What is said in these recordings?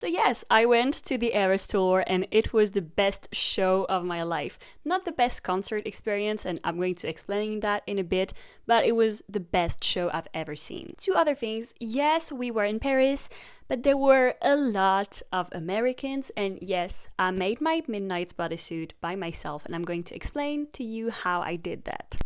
So yes, I went to the Eras Tour and it was the best show of my life. Not the best concert experience, and I'm going to explain that in a bit, but it was the best show I've ever seen. Two other things. Yes, we were in Paris, but there were a lot of Americans, and yes, I made my Midnight bodysuit by myself, and I'm going to explain to you how I did that.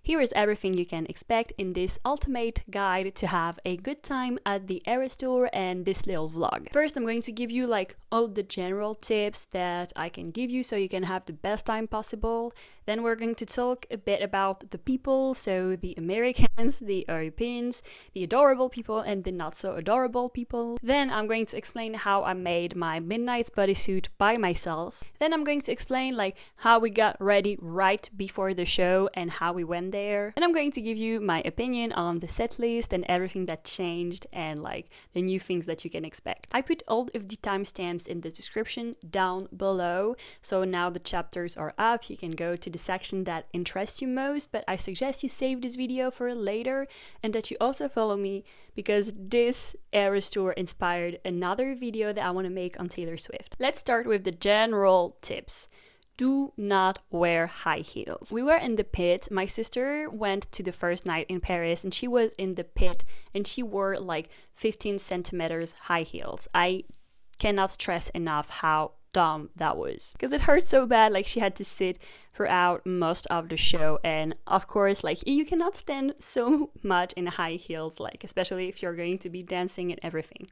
Here is everything you can expect in this ultimate guide to have a good time at the Eras Tour and this little vlog. First, I'm going to give you like all the general tips that I can give you so you can have the best time possible. Then we're going to talk a bit about the people, so the Americans, the Europeans, the adorable people and the not so adorable people. Then I'm going to explain how I made my Midnight bodysuit by myself. Then I'm going to explain like how we got ready right before the show and how we went there. And I'm going to give you my opinion on the set list and everything that changed and like the new things that you can expect. I put all of the timestamps in the description down below, so now the chapters are up. You can go to the section that interests you most, but I suggest you save this video for later and that you also follow me because this Eras Tour inspired another video that I want to make on Taylor Swift. Let's start with the general tips. Do not wear high heels. We were in the pit. My sister went to the first night in Paris and she was in the pit and she wore like 15 centimeters high heels. I cannot stress enough how dumb that was because it hurt so bad. Like she had to sit throughout most of the show, and of course like you cannot stand so much in high heels, like especially if you're going to be dancing and everything.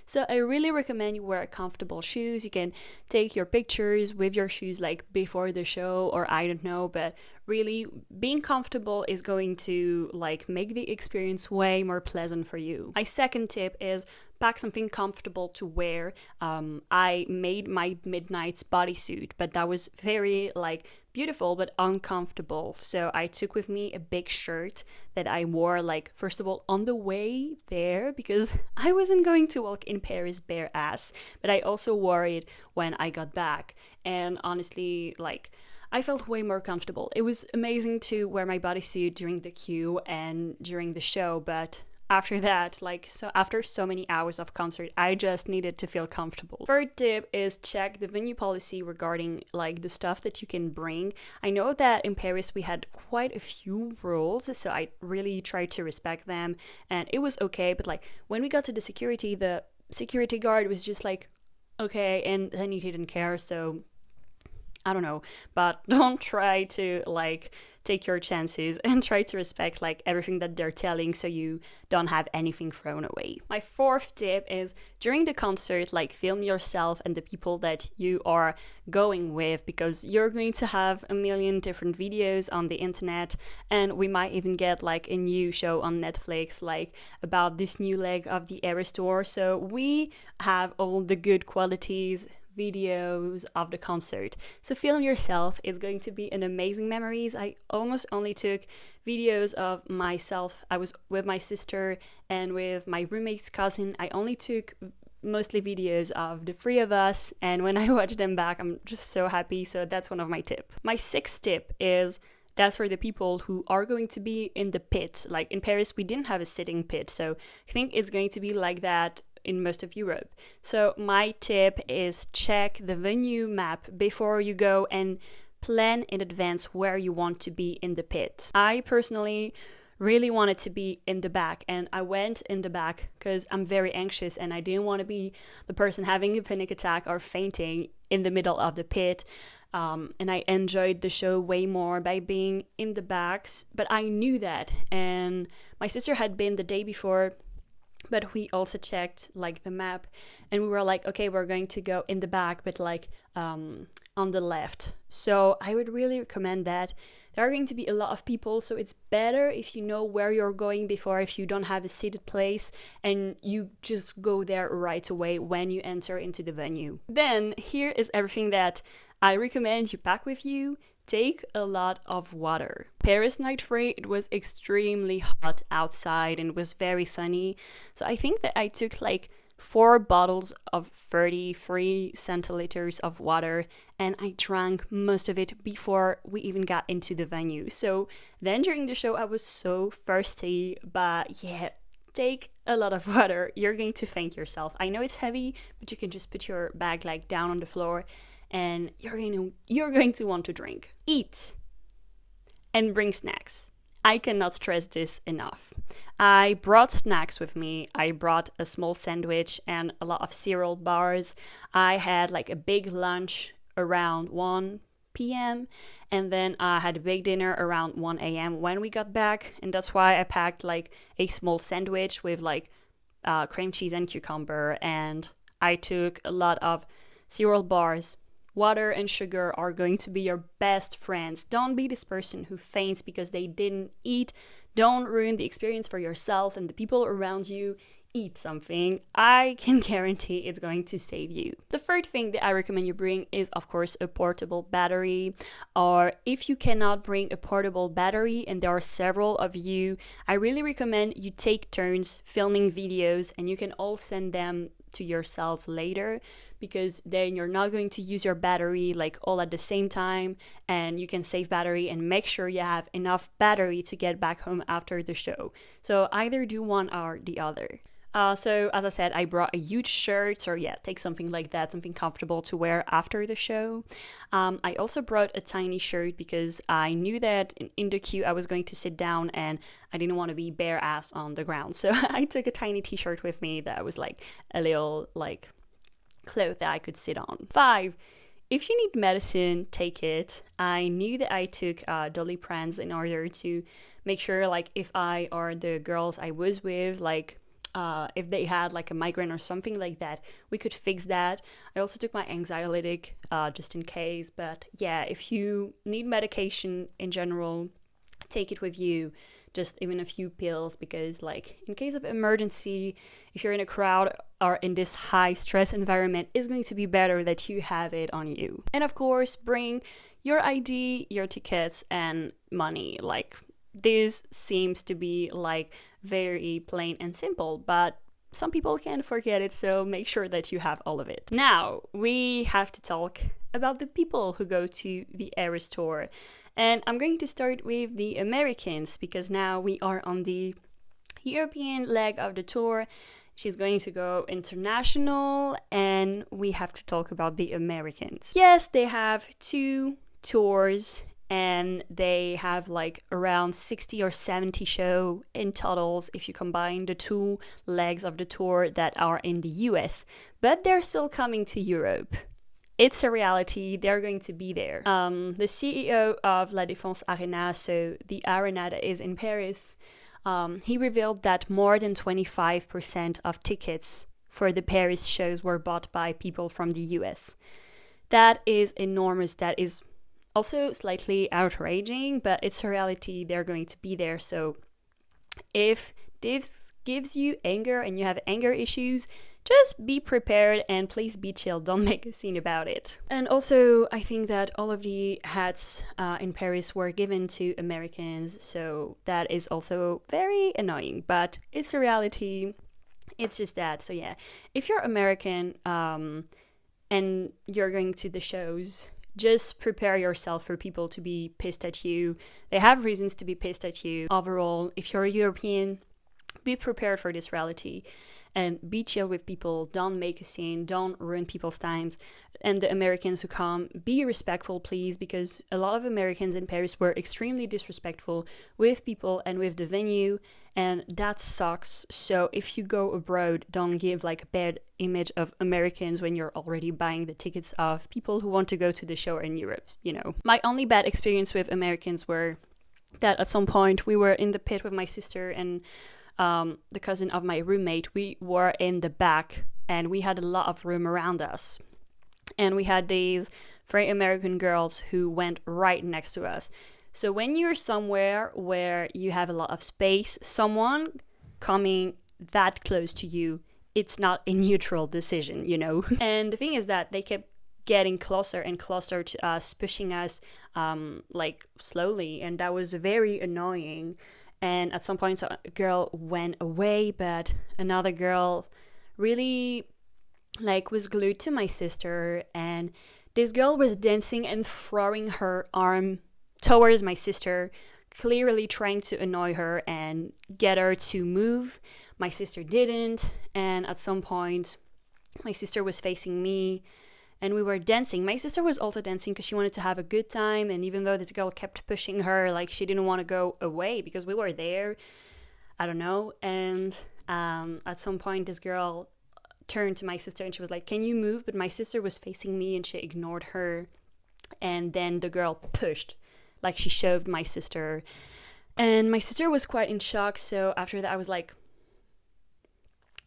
So I really recommend you wear comfortable shoes. You can take your pictures with your shoes like before the show, or I don't know, but really being comfortable is going to like make the experience way more pleasant for you. My second tip is pack something comfortable to wear. I made my Midnight bodysuit, but that was very like beautiful but uncomfortable. So I took with me a big shirt that I wore like first of all on the way there because I wasn't going to walk in Paris bare ass, but I also wore it when I got back, and honestly like I felt way more comfortable. It was amazing to wear my bodysuit during the queue and during the show, but after that, like, so after so many hours of concert, I just needed to feel comfortable. Third tip is check the venue policy regarding like the stuff that you can bring. I know that in Paris we had quite a few rules, so I really tried to respect them and it was okay, but like when we got to the security guard was just like, okay, and then he didn't care, so I don't know, but don't try to like take your chances and try to respect like everything that they're telling so you don't have anything thrown away. My fourth tip is during the concert, like film yourself and the people that you are going with, because you're going to have a million different videos on the internet, and we might even get like a new show on Netflix like about this new leg of the Eras Tour. So we have all the good qualities videos of the concert, so film yourself. It's going to be an amazing memories. I almost only took videos of myself. I was with my sister and with my roommate's cousin. I only took mostly videos of the three of us, and when I watch them back I'm just so happy. So that's one of my tips. My sixth tip is that's for the people who are going to be in the pit. Like in Paris we didn't have a sitting pit, so I think it's going to be like that in most of Europe. So my tip is check the venue map before you go and plan in advance where you want to be in the pit. I personally really wanted to be in the back, and I went in the back because I'm very anxious and I didn't want to be the person having a panic attack or fainting in the middle of the pit. And I enjoyed the show way more by being in the backs, but I knew that, and my sister had been the day before, but we also checked like the map and we were like, okay, we're going to go in the back, but like on the left. So I would really recommend that. There are going to be a lot of people, so it's better if you know where you're going before, if you don't have a seated place, and you just go there right away when you enter into the venue. Then here is everything that I recommend you pack with you. Take a lot of water. Paris night 3, it was extremely hot outside and it was very sunny. So I think that I took like 4 bottles of 33 centiliters of water, and I drank most of it before we even got into the venue. So then during the show I was so thirsty, but yeah, take a lot of water, you're going to thank yourself. I know it's heavy, but you can just put your bag like down on the floor and you're going to want to drink. Eat and bring snacks. I cannot stress this enough. I brought snacks with me. I brought a small sandwich and a lot of cereal bars. I had like a big lunch around 1 p.m. and then I had a big dinner around 1 a.m. when we got back, and that's why I packed like a small sandwich with like cream cheese and cucumber, and I took a lot of cereal bars. Water and sugar are going to be your best friends. Don't be this person who faints because they didn't eat. Don't ruin the experience for yourself and the people around you. Eat something. I can guarantee it's going to save you. The third thing that I recommend you bring is, of course, a portable battery. Or if you cannot bring a portable battery, and there are several of you, I really recommend you take turns filming videos, and you can all send them to yourselves later, because then you're not going to use your battery like all at the same time, and you can save battery and make sure you have enough battery to get back home after the show. So either do one or the other. So as I said, I brought a huge shirt, or take something like that, something comfortable to wear after the show. I also brought a tiny shirt because I knew that in the queue I was going to sit down and I didn't want to be bare ass on the ground. So I took a tiny t-shirt with me that was like a little like cloth that I could sit on. 5. If you need medicine, take it. I knew that I took Doliprans in order to make sure, like, if I or the girls I was with, like, if they had like a migraine or something like that, we could fix that. I also took my anxiolytic just in case. But yeah, if you need medication in general, take it with you, just even a few pills, because like in case of emergency, if you're in a crowd or in this high stress environment, it's going to be better that you have it on you. And of course, bring your ID, your tickets, and money. Like, this seems to be like very plain and simple, but some people can forget it, so make sure that you have all of it. Now, we have to talk about the people who go to the Eras tour. And I'm going to start with the Americans, because now we are on the European leg of the tour. She's going to go international, and we have to talk about the Americans. Yes, they have 2 tours, and they have like around 60 or 70 shows in totals if you combine the 2 legs of the tour that are in the US. But they're still coming to Europe. It's a reality. They're going to be there. The CEO of La Défense Arena, so the arena that is in Paris, he revealed that more than 25% of tickets for the Paris shows were bought by people from the US. That is enormous. That is also slightly outraging, but it's a reality. They're going to be there. So if this gives you anger and you have anger issues, just be prepared and please be chill. Don't make a scene about it. And also, I think that all of the hats in Paris were given to Americans, so that is also very annoying, but it's a reality. It's just that. So yeah, if you're American and you're going to the shows, just prepare yourself for people to be pissed at you. They have reasons to be pissed at you. Overall, if you're a European, be prepared for this reality and be chill with people. Don't make a scene. Don't ruin people's times. And the Americans who come, be respectful, please, because a lot of Americans in Paris were extremely disrespectful with people and with the venue, and that sucks. So if you go abroad, don't give like a bad image of Americans when you're already buying the tickets of people who want to go to the show in Europe, you know. My only bad experience with Americans were that at some point we were in the pit with my sister and the cousin of my roommate. We were in the back and we had a lot of room around us. And we had these 3 American girls who went right next to us. So when you're somewhere where you have a lot of space, someone coming that close to you, it's not a neutral decision, you know? And the thing is that they kept getting closer and closer to us, pushing us like slowly. And that was very annoying. And at some point, so a girl went away, but another girl really like was glued to my sister. And this girl was dancing and throwing her arm towards my sister, clearly trying to annoy her and get her to move. my sister didn't. And at some point, my sister was facing me and we were dancing. My sister was also dancing because she wanted to have a good time. And even though this girl kept pushing her, like she didn't want to go away because we were there. I don't know. And at some point, this girl turned to my sister and she was like, "Can you move?" But my sister was facing me and she ignored her. And then the girl pushed, like she shoved my sister. And my sister was quite in shock. So after that, I was like,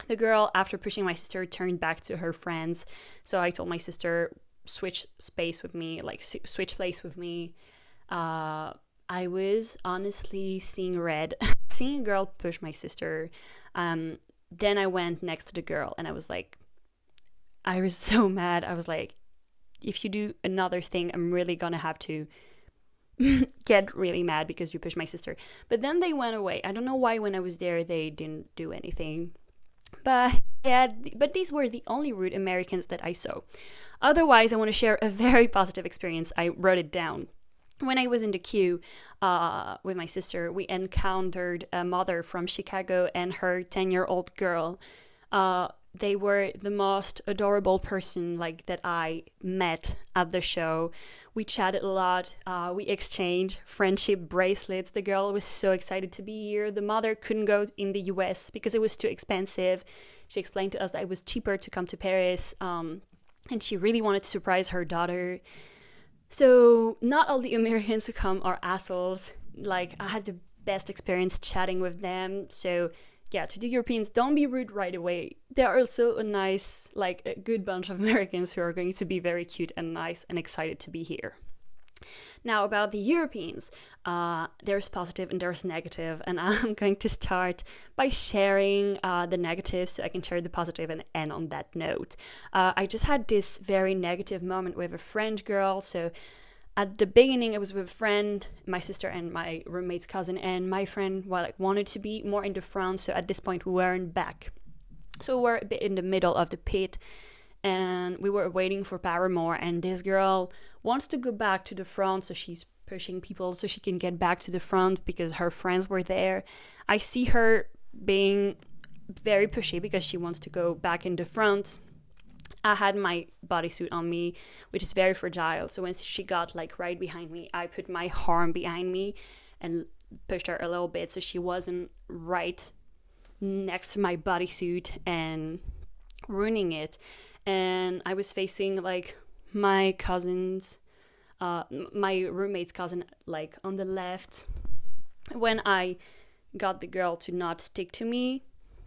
the girl, after pushing my sister, turned back to her friends. So I told my sister, switch space with me, like switch place with me. I was honestly seeing red, seeing a girl push my sister. Then I went next to the girl and I was so mad. I was like, if you do another thing, I'm really gonna have to get really mad because you pushed my sister. But then they went away. I don't know why when I was there they didn't do anything. But yeah, but these were the only rude Americans that I saw. Otherwise, I want to share a very positive experience. I wrote it down. When I was in the queue with my sister, we encountered a mother from Chicago and her 10-year-old girl. They were the most adorable person like that I met at the show. We chatted a lot. We exchanged friendship bracelets. The girl was so excited to be here. The mother couldn't go in the US because it was too expensive. She explained to us that it was cheaper to come to Paris. And she really wanted to surprise her daughter. So not all the Americans who come are assholes. Like, I had the best experience chatting with them. So yeah, to the Europeans, don't be rude right away. There are also a good bunch of Americans who are going to be very cute and nice and excited to be here. Now, about the Europeans, there's positive and there's negative, and I'm going to start by sharing the negatives so I can share the positive and end on that note. I just had this very negative moment with a French girl. So at the beginning, I was with a friend, my sister and my roommate's cousin, and my friend wanted to be more in the front. So at this point, we weren't back. So we were a bit in the middle of the pit, and we were waiting for Paramore. And this girl wants to go back to the front, so she's pushing people so she can get back to the front because her friends were there. I see her being very pushy because she wants to go back in the front. I had my bodysuit on me, which is very fragile. So when she got right behind me, I put my arm behind me and pushed her a little bit so she wasn't right next to my bodysuit and ruining it. And I was facing my cousin's, my roommate's cousin, on the left. When I got the girl to not stick to me,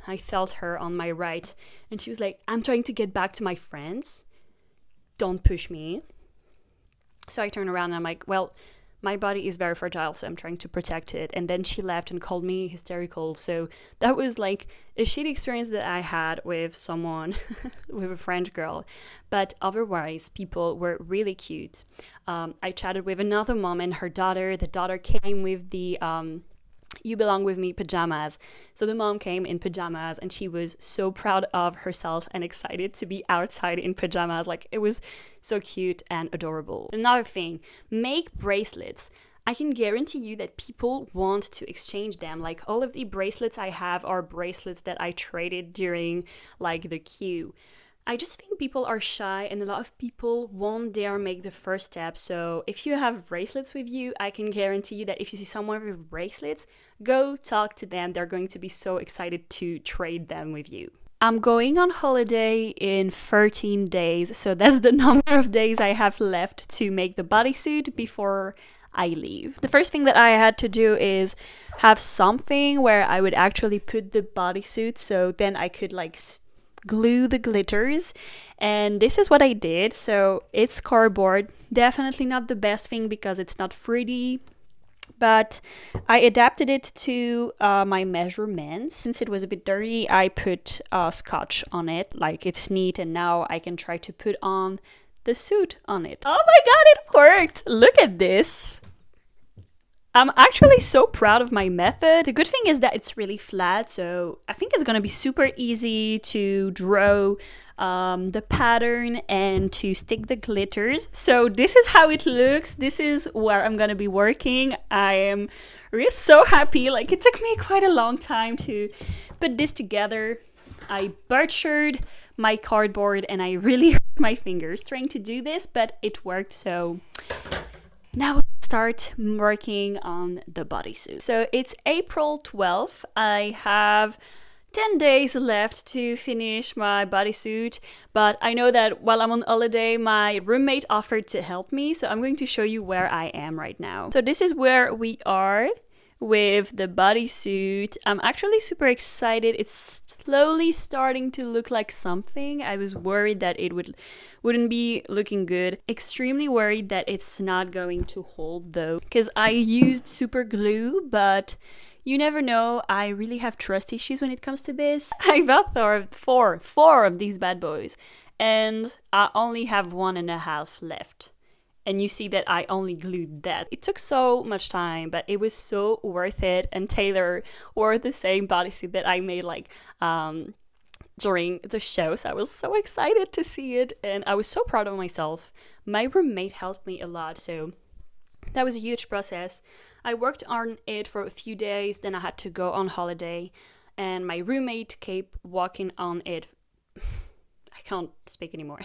I felt her on my right, and she was like, "I'm trying to get back to my friends. Don't push me." So I turned around and I'm like, well, my body is very fragile, so I'm trying to protect it. And then she left and called me hysterical. So that was a shitty experience that I had with someone, with a French girl. But otherwise, people were really cute. I chatted with another mom and her daughter. The daughter came with the "You belong with me" pajamas. So the mom came in pajamas and she was so proud of herself and excited to be outside in pajamas. It was so cute and adorable. Another thing, make bracelets. I can guarantee you that people want to exchange them. All of the bracelets I have are bracelets that I traded during the queue. I just think people are shy and a lot of people won't dare make the first step. So if you have bracelets with you, I can guarantee you that if you see someone with bracelets, go talk to them. They're going to be so excited to trade them with you. I'm going on holiday in 13 days. So that's the number of days I have left to make the bodysuit before I leave. The first thing that I had to do is have something where I would actually put the bodysuit. So then I could glue the glitters, and this is what I did. So it's cardboard, definitely not the best thing because it's not 3D, but I adapted it to my measurements. Since it was a bit dirty, I put scotch on it, it's neat, and now I can try to put on the suit on it. Oh my god, it worked! Look at this! I'm actually so proud of my method. The good thing is that it's really flat, so I think it's gonna be super easy to draw the pattern and to stick the glitters. So this is how it looks. This is where I'm gonna be working. I am really so happy. Like, it took me quite a long time to put this together. I butchered my cardboard and I really hurt my fingers trying to do this, but it worked. So now I'll start working on the bodysuit. So it's April 12th. I have 10 days left to finish my bodysuit, but I know that while I'm on holiday, my roommate offered to help me, so I'm going to show you where I am right now. So this is where we are with the bodysuit. I'm actually super excited. It's slowly starting to look like something. I was worried that it wouldn't be looking good. Extremely worried that it's not going to hold though, because I used super glue, but you never know. I really have trust issues when it comes to this. I bought four of these bad boys, and I only have 1.5 left. And you see that I only glued that. It took so much time, but it was so worth it. And Taylor wore the same bodysuit that I made like during the show. So I was so excited to see it, and I was so proud of myself. My roommate helped me a lot, so that was a huge process. I worked on it for a few days, then I had to go on holiday, and my roommate kept working on it. I can't speak anymore.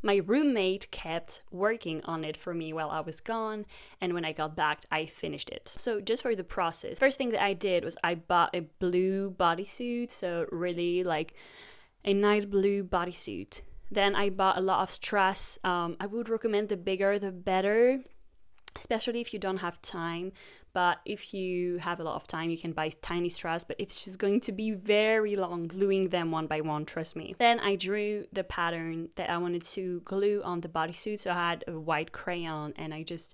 My roommate kept working on it for me while I was gone, and when I got back, I finished it. So just for the process, first thing that I did was I bought a blue bodysuit, so really like a night blue bodysuit. Then I bought a lot of strass. I would recommend the bigger the better, especially if you don't have time. But if you have a lot of time, you can buy tiny straws, but it's just going to be very long gluing them one by one, trust me. Then I drew the pattern that I wanted to glue on the bodysuit. So I had a white crayon and I just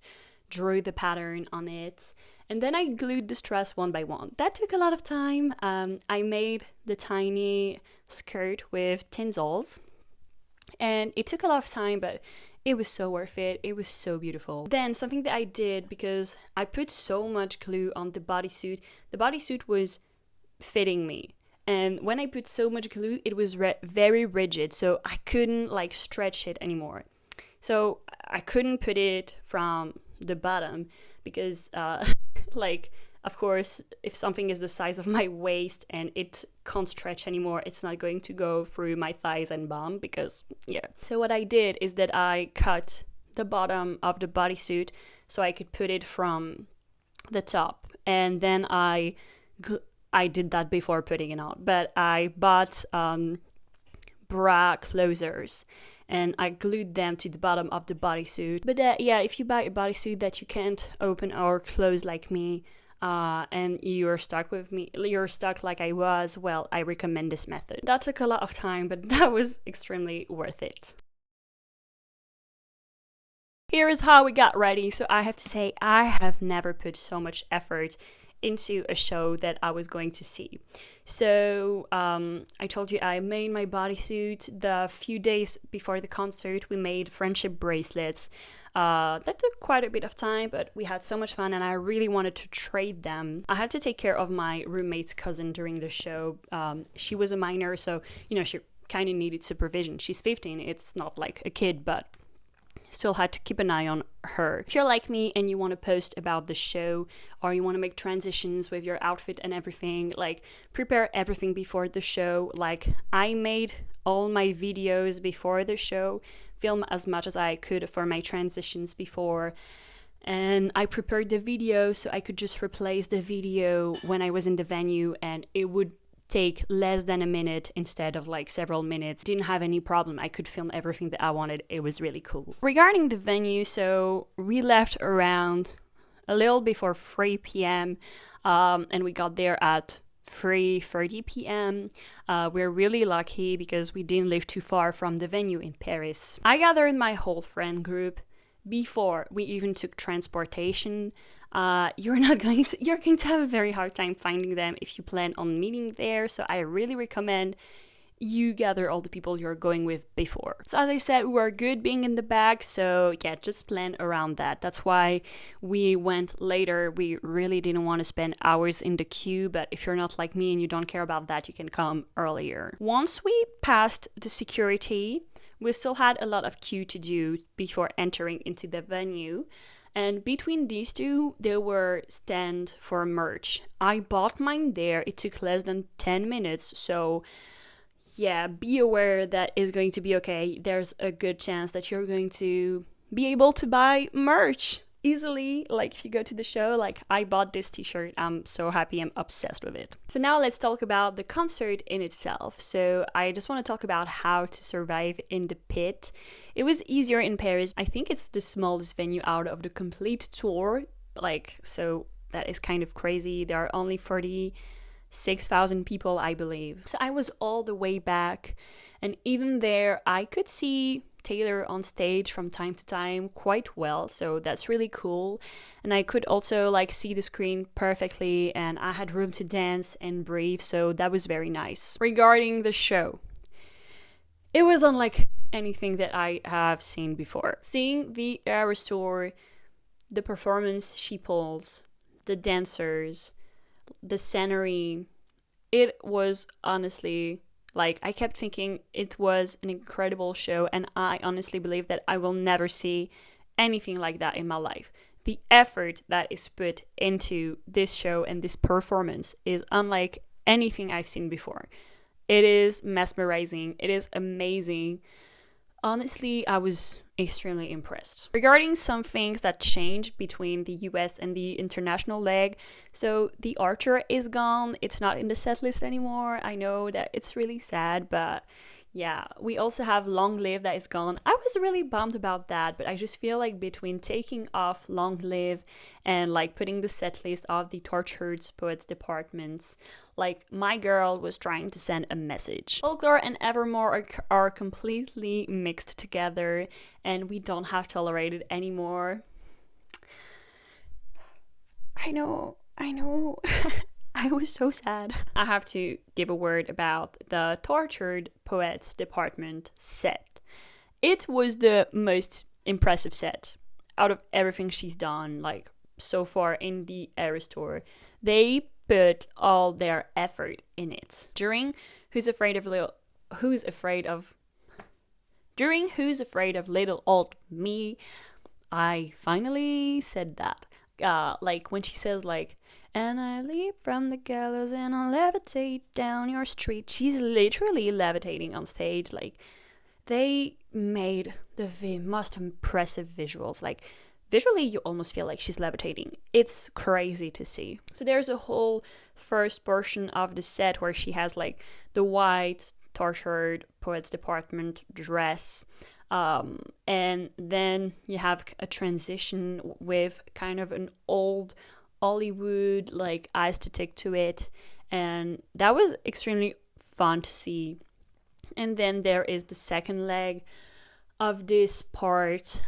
drew the pattern on it. And then I glued the straws one by one. That took a lot of time. I made the tiny skirt with tinsels, and it took a lot of time, but it was so worth it. It was so beautiful. Then something that I did, because I put so much glue on the bodysuit was fitting me. And when I put so much glue, it was very rigid, so I couldn't like stretch it anymore. So I couldn't put it from the bottom because like, of course, if something is the size of my waist and it can't stretch anymore, it's not going to go through my thighs and bum because, yeah. So what I did is that I cut the bottom of the bodysuit so I could put it from the top. And then I did that before putting it on, but I bought bra closers and I glued them to the bottom of the bodysuit. But yeah, if you buy a bodysuit that you can't open or close like me, and you're stuck like I was, well, I recommend this method. That took a lot of time, but that was extremely worth it. Here is how we got ready. So I have to say, I have never put so much effort into a show that I was going to see. So I told you I made my bodysuit. The few days before the concert, we made friendship bracelets. That took quite a bit of time, but we had so much fun and I really wanted to trade them. I had to take care of my roommate's cousin during the show. She was a minor, so, you know, she kind of needed supervision. She's 15, it's not like a kid, but still had to keep an eye on her. If you're like me and you want to post about the show, or you want to make transitions with your outfit and everything, like prepare everything before the show. Like I made all my videos before the show, film as much as I could for my transitions before, and I prepared the video so I could just replace the video when I was in the venue, and it would take less than a minute instead of like several minutes. Didn't have any problem. I could film everything that I wanted. It was really cool. Regarding the venue, so we left around a little before 3 p.m. And we got there at 3:30 p.m. We're really lucky because we didn't live too far from the venue in Paris. I gathered my whole friend group before we even took transportation. You're going to have a very hard time finding them if you plan on meeting there. So I really recommend you gather all the people you're going with before. So as I said, we were good being in the back, so yeah, just plan around that. That's why we went later. We really didn't want to spend hours in the queue, but if you're not like me and you don't care about that, you can come earlier. Once we passed the security, we still had a lot of queue to do before entering into the venue. And between these two, there were stands for merch. I bought mine there. It took less than 10 minutes, so yeah, be aware that it's going to be okay. There's a good chance that you're going to be able to buy merch easily. Like if you go to the show, like I bought this t-shirt. I'm so happy. I'm obsessed with it. So now let's talk about the concert in itself. So I just want to talk about how to survive in the pit. It was easier in Paris. I think it's the smallest venue out of the complete tour. Like, so that is kind of crazy. There are only 46,000 people, I believe. So I was all the way back, and even there I could see Taylor on stage from time to time quite well, so that's really cool. And I could also like see the screen perfectly, and I had room to dance and breathe, so that was very nice. Regarding the show, it was unlike anything that I have seen before. Seeing the Eras Tour, the performance she pulls, the dancers, the scenery, it was honestly, like, I kept thinking it was an incredible show, and I honestly believe that I will never see anything like that in my life. The effort that is put into this show and this performance is unlike anything I've seen before. It is mesmerizing. It is amazing. Honestly, I was extremely impressed. Regarding some things that changed between the US and the international leg, so the Archer is gone. It's not in the set list anymore. I know that it's really sad, but yeah, we also have Long Live that is gone. I was really bummed about that, but I just feel like between taking off Long Live and like putting the set list of the Tortured Poets departments, like my girl was trying to send a message. Folklore and Evermore are completely mixed together, and we don't have Tolerate It anymore. I know. I was so sad. I have to give a word about the Tortured Poets department set. It was the most impressive set out of everything she's done, like, so far in the Eras Tour. They put all their effort in it. During Who's Afraid of Little Old Me, I finally said that. Like when she says like, and I leap from the gallows and I levitate down your street. She's literally levitating on stage. Like, they made the most impressive visuals. Like, visually, you almost feel like she's levitating. It's crazy to see. So there's a whole first portion of the set where she has like the white Tortured Poets department dress. And then you have a transition with kind of an old Hollywood like aesthetic to it, and that was extremely fun to see. And then there is the second leg of this part,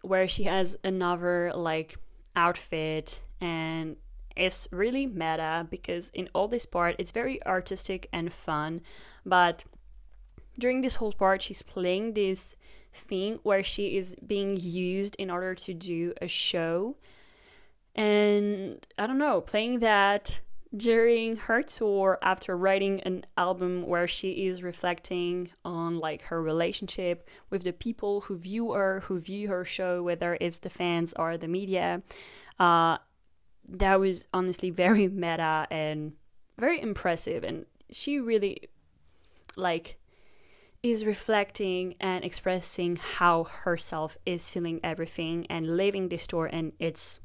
where she has another like outfit, and it's really meta because in all this part it's very artistic and fun, but during this whole part she's playing this thing where she is being used in order to do a show. And I don't know, playing that during her tour after writing an album where she is reflecting on like her relationship with the people who view her show, whether it's the fans or the media. That was honestly very meta and very impressive, and she really like is reflecting and expressing how herself is feeling everything and living this tour, and it's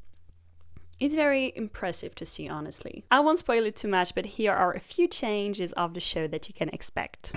very impressive to see, honestly. I won't spoil it too much, but here are a few changes of the show that you can expect.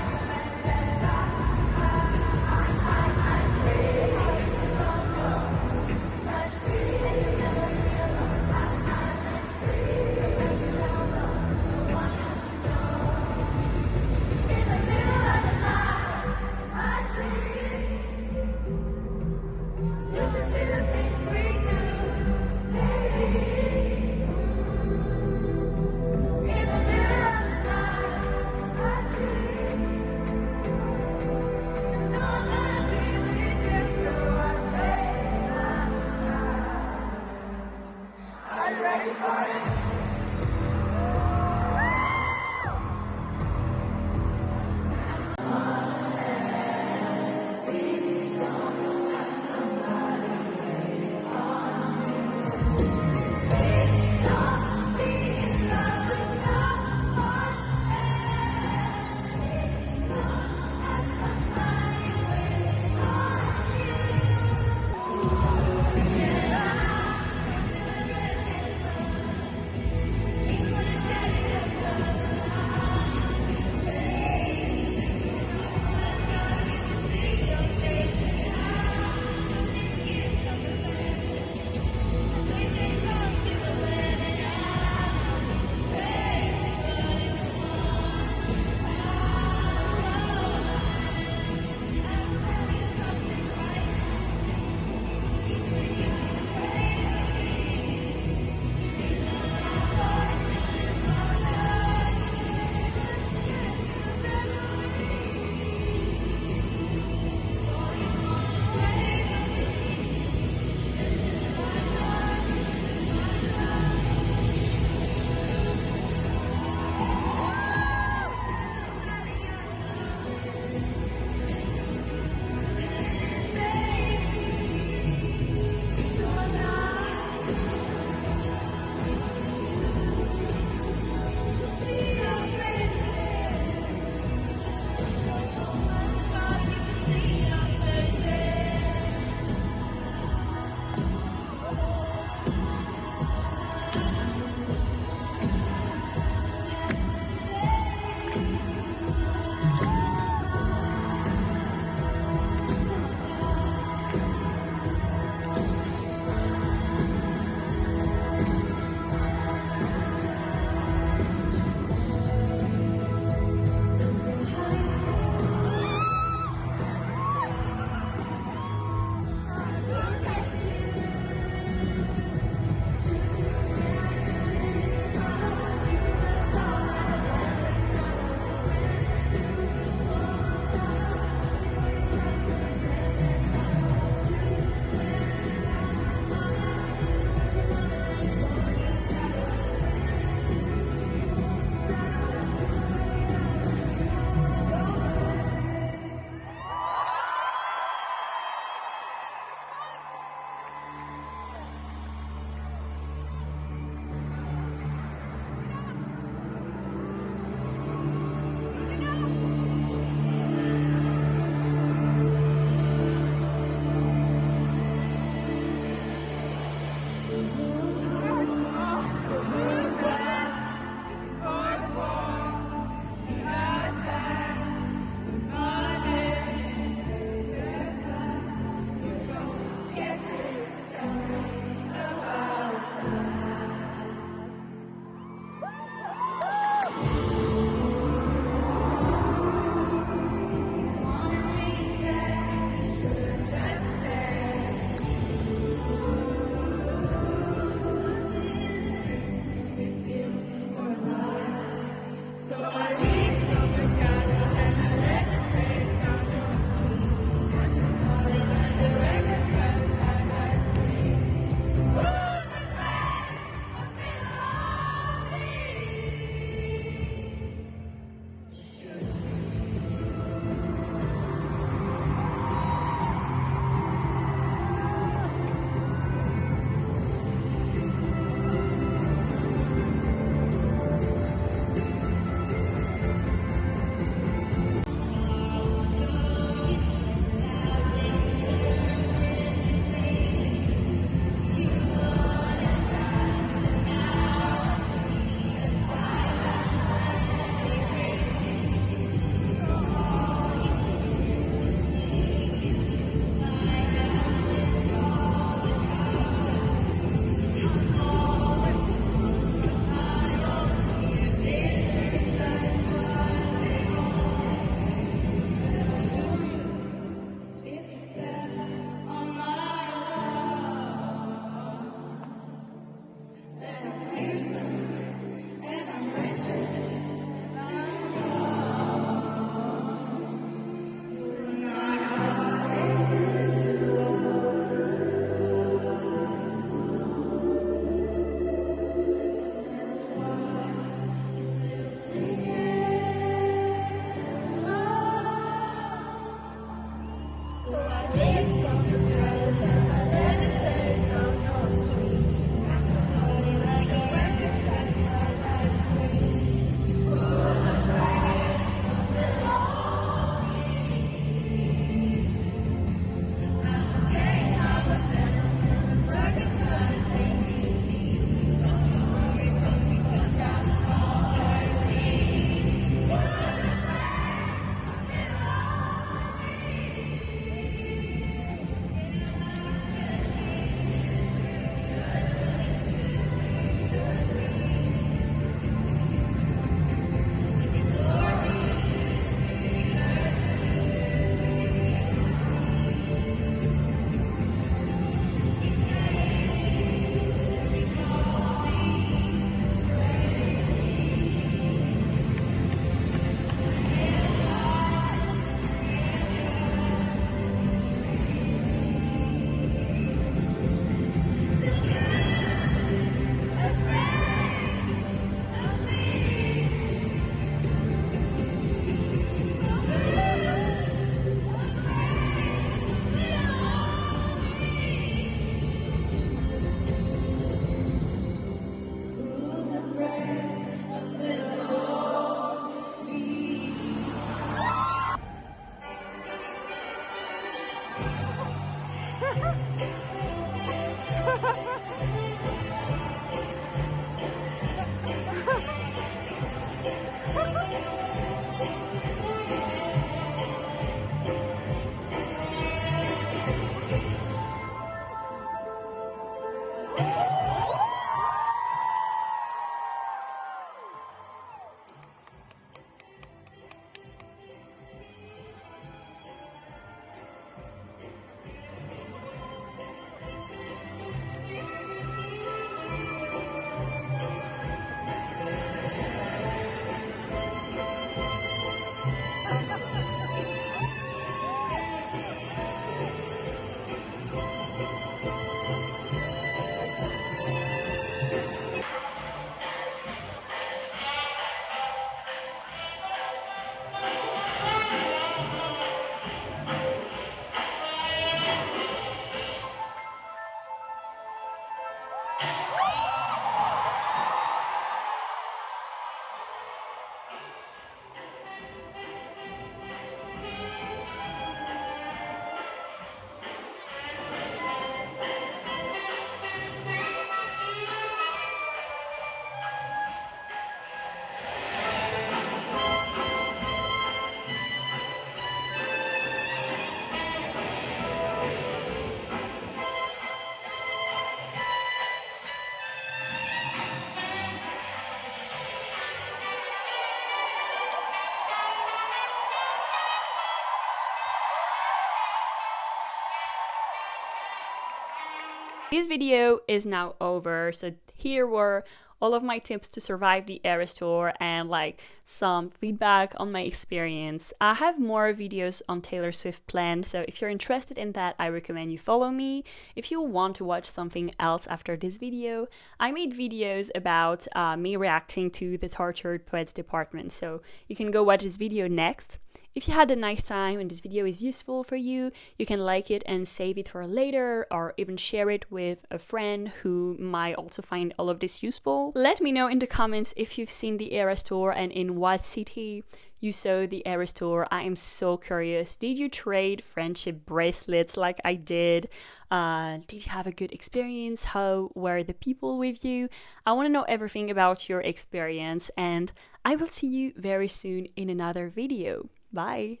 This video is now over, so here were all of my tips to survive the Eras Tour and like some feedback on my experience. I have more videos on Taylor Swift planned, so if you're interested in that, I recommend you follow me. If you want to watch something else after this video, I made videos about me reacting to the Tortured Poets department, so you can go watch this video next. If you had a nice time and this video is useful for you, you can like it and save it for later, or even share it with a friend who might also find all of this useful. Let me know in the comments if you've seen the Eras Tour and in what city you saw the Eras Tour. I am so curious. Did you trade friendship bracelets like I did? Did you have a good experience? How were the people with you? I want to know everything about your experience, and I will see you very soon in another video. Bye!